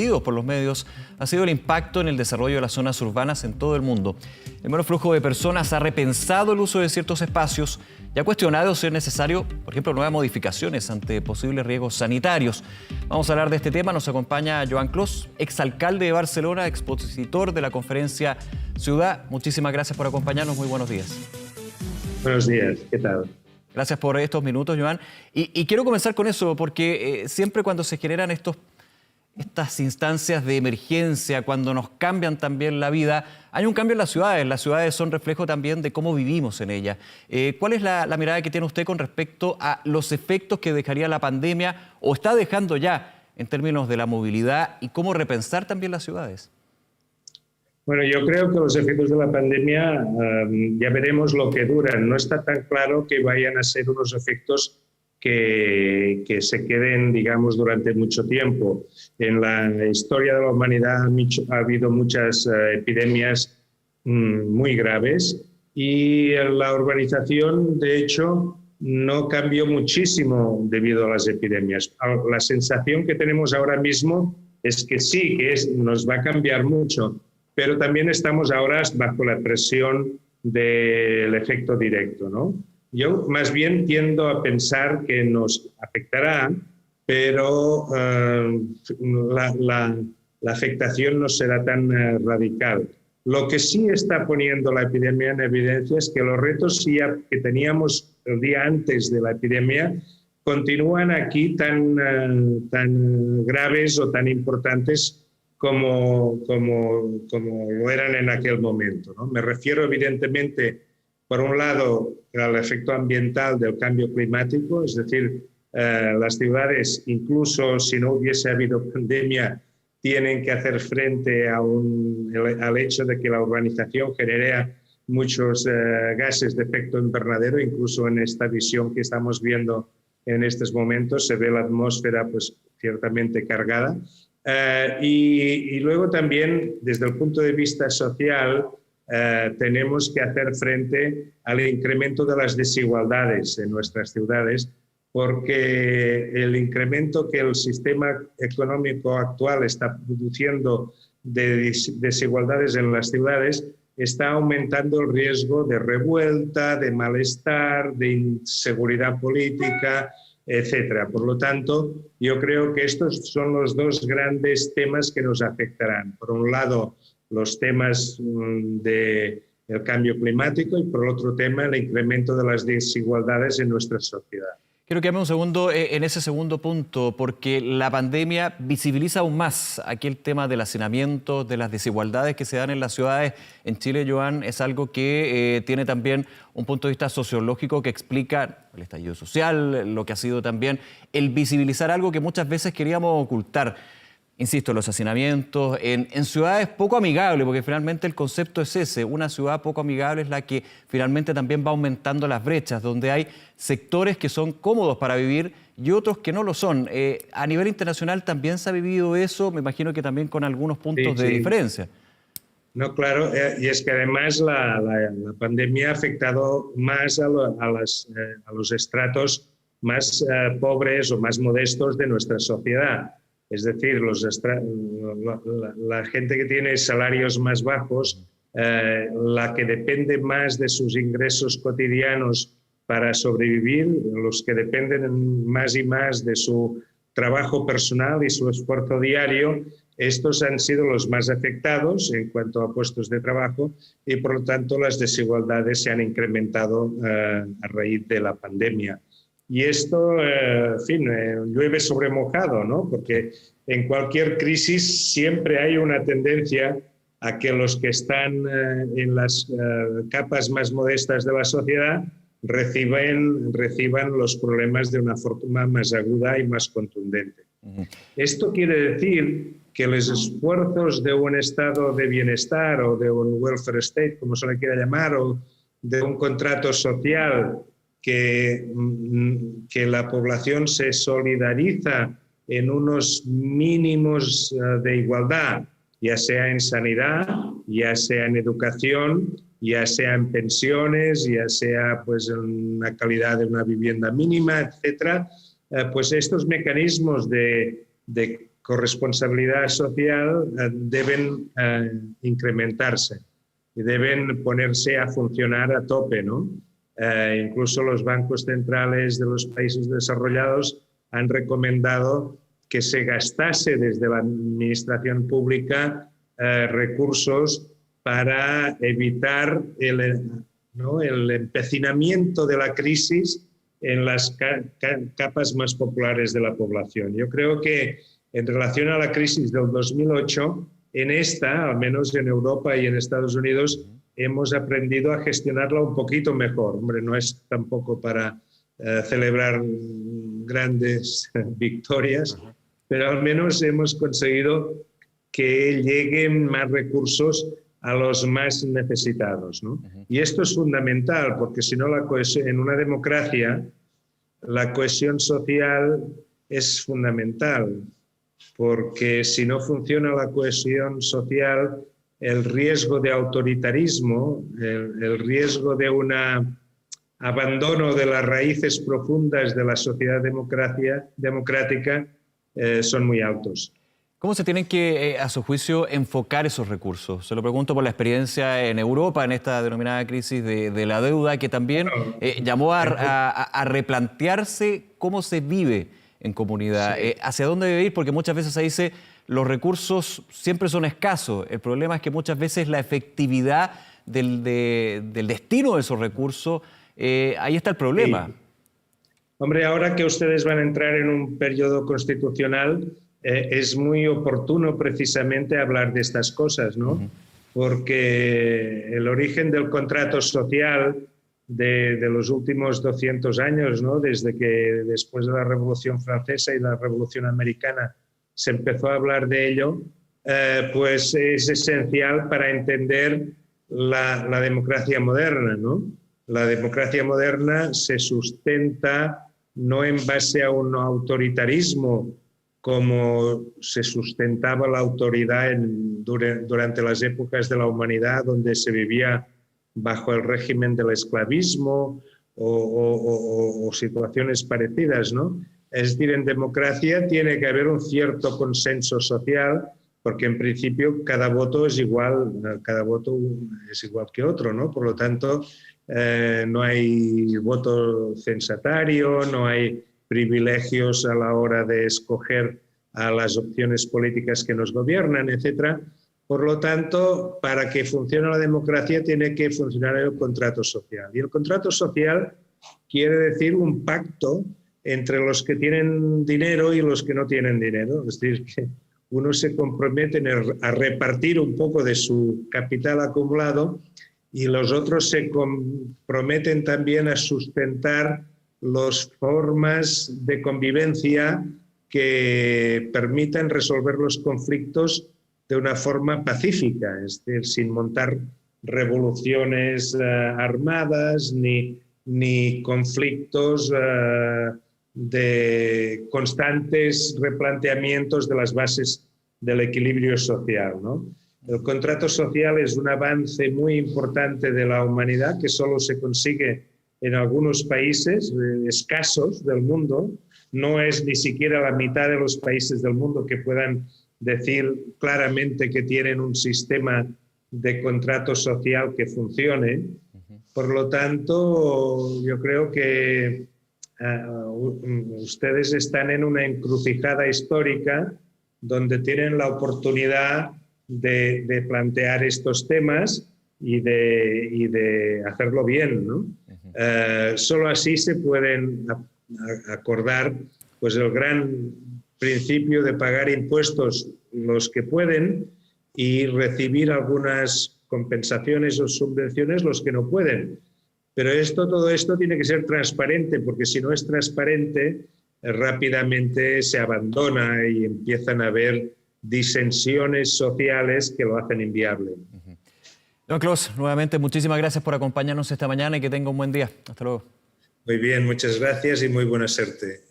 difundidos por los medios ha sido el impacto en el desarrollo de las zonas urbanas en todo el mundo. El menor flujo de personas ha repensado el uso de ciertos espacios y ha cuestionado si es necesario, por ejemplo, nuevas modificaciones ante posibles riesgos sanitarios. Vamos a hablar de este tema. Nos acompaña Joan Clos, exalcalde de Barcelona, expositor de la conferencia Ciudad. Muchísimas gracias por acompañarnos. Muy buenos días. Buenos días, ¿qué tal? Gracias por estos minutos, Joan. Y quiero comenzar con eso, porque siempre cuando se generan estas instancias de emergencia, cuando nos cambian también la vida, hay un cambio en las ciudades. Las ciudades son reflejo también de cómo vivimos en ellas. ¿Cuál es la mirada que tiene usted con respecto a los efectos que dejaría la pandemia o está dejando ya en términos de la movilidad y cómo repensar también las ciudades? Bueno, yo creo que los efectos de la pandemia ya veremos lo que duran. No está tan claro que vayan a ser unos efectos que se queden, digamos, durante mucho tiempo. En la historia de la humanidad ha habido muchas epidemias muy graves y la urbanización, de hecho, no cambió muchísimo debido a las epidemias. La sensación que tenemos ahora mismo es que sí, nos va a cambiar mucho, pero también estamos ahora bajo la presión del efecto directo, ¿no? Yo más bien tiendo a pensar que nos afectará, pero la afectación no será tan radical. Lo que sí está poniendo la epidemia en evidencia es que los retos que teníamos el día antes de la epidemia continúan aquí tan graves o tan importantes como lo eran en aquel momento, ¿no? Me refiero evidentemente, por un lado, al efecto ambiental del cambio climático, es decir, las ciudades, incluso si no hubiese habido pandemia, tienen que hacer frente al hecho de que la urbanización genera muchos gases de efecto invernadero. Incluso en esta visión que estamos viendo en estos momentos se ve la atmósfera pues ciertamente cargada. Y luego también, desde el punto de vista social, tenemos que hacer frente al incremento de las desigualdades en nuestras ciudades, porque el incremento que el sistema económico actual está produciendo de desigualdades en las ciudades está aumentando el riesgo de revuelta, de malestar, de inseguridad política, etcétera. Por lo tanto, yo creo que estos son los dos grandes temas que nos afectarán. Por un lado, los temas del cambio climático y por el otro tema, el incremento de las desigualdades en nuestra sociedad. Quiero quedarme un segundo en ese segundo punto, porque la pandemia visibiliza aún más aquel tema del hacinamiento, de las desigualdades que se dan en las ciudades. En Chile, Joan, es algo que tiene también un punto de vista sociológico que explica el estallido social, lo que ha sido también el visibilizar algo que muchas veces queríamos ocultar. Insisto, los hacinamientos en ciudades poco amigables, porque finalmente el concepto es ese. Una ciudad poco amigable es la que finalmente también va aumentando las brechas, donde hay sectores que son cómodos para vivir y otros que no lo son. A nivel internacional también se ha vivido eso, me imagino que también con algunos puntos de diferencia. No, claro, y es que además la pandemia ha afectado más a los estratos más pobres o más modestos de nuestra sociedad. Es decir, la gente que tiene salarios más bajos, la que depende más de sus ingresos cotidianos para sobrevivir, los que dependen más y más de su trabajo personal y su esfuerzo diario, estos han sido los más afectados en cuanto a puestos de trabajo y, por lo tanto, las desigualdades se han incrementado a raíz de la pandemia. Y esto, en fin, llueve sobre mojado, ¿no? Porque en cualquier crisis siempre hay una tendencia a que los que están en las capas más modestas de la sociedad reciban los problemas de una forma más aguda y más contundente. Esto quiere decir que los esfuerzos de un estado de bienestar o de un welfare state, como se le quiera llamar, o de un contrato social que la población se solidariza en unos mínimos de igualdad, ya sea en sanidad, ya sea en educación, ya sea en pensiones, ya sea pues, en la calidad de una vivienda mínima, etcétera, pues estos mecanismos de corresponsabilidad social deben incrementarse y deben ponerse a funcionar a tope, ¿no? Incluso los bancos centrales de los países desarrollados han recomendado que se gastase desde la administración pública recursos para evitar el empecinamiento de la crisis en las capas más populares de la población. Yo creo que en relación a la crisis del 2008, en esta, al menos en Europa y en Estados Unidos, hemos aprendido a gestionarla un poquito mejor. Hombre, no es tampoco para celebrar grandes victorias, pero al menos hemos conseguido que lleguen más recursos a los más necesitados, ¿no? Y esto es fundamental, porque si no, en una democracia la cohesión social es fundamental, porque si no funciona la cohesión social, el riesgo de autoritarismo, el riesgo de un abandono de las raíces profundas de la sociedad democrática son muy altos. ¿Cómo se tienen que, a su juicio, enfocar esos recursos? Se lo pregunto por la experiencia en Europa, en esta denominada crisis de la deuda, que también llamó a replantearse cómo se vive en comunidad. Sí. ¿Hacia dónde debe ir? Porque muchas veces se dice los recursos siempre son escasos. El problema es que muchas veces la efectividad del destino de esos recursos, ahí está el problema. Sí. Hombre, ahora que ustedes van a entrar en un periodo constitucional, es muy oportuno precisamente hablar de estas cosas, ¿no? Porque el origen del contrato social de los últimos 200 años, ¿no? Desde que después de la Revolución Francesa y la Revolución Americana se empezó a hablar de ello, pues es esencial para entender la democracia moderna, ¿no? La democracia moderna se sustenta no en base a un autoritarismo como se sustentaba la autoridad durante las épocas de la humanidad, donde se vivía bajo el régimen del esclavismo o situaciones parecidas, ¿no? Es decir, en democracia tiene que haber un cierto consenso social, porque en principio cada voto es igual que otro, ¿no? Por lo tanto, no hay voto censatario, no hay privilegios a la hora de escoger a las opciones políticas que nos gobiernan, etc. Por lo tanto, para que funcione la democracia tiene que funcionar el contrato social. Y el contrato social quiere decir un pacto entre los que tienen dinero y los que no tienen dinero. Es decir, que uno se compromete a repartir un poco de su capital acumulado y los otros se comprometen también a sustentar las formas de convivencia que permitan resolver los conflictos de una forma pacífica, es decir, sin montar revoluciones armadas ni conflictos de constantes replanteamientos de las bases del equilibrio social, ¿no? El contrato social es un avance muy importante de la humanidad que solo se consigue en algunos países escasos del mundo. No es ni siquiera la mitad de los países del mundo que puedan decir claramente que tienen un sistema de contrato social que funcione. Por lo tanto, yo creo que ustedes están en una encrucijada histórica donde tienen la oportunidad de plantear estos temas y de hacerlo bien, ¿no? Solo así se pueden acordar pues, el gran principio de pagar impuestos los que pueden y recibir algunas compensaciones o subvenciones los que no pueden. Pero todo esto tiene que ser transparente, porque si no es transparente, rápidamente se abandona y empiezan a haber disensiones sociales que lo hacen inviable. Don Clos, nuevamente muchísimas gracias por acompañarnos esta mañana y que tenga un buen día. Hasta luego. Muy bien, muchas gracias y muy buena suerte.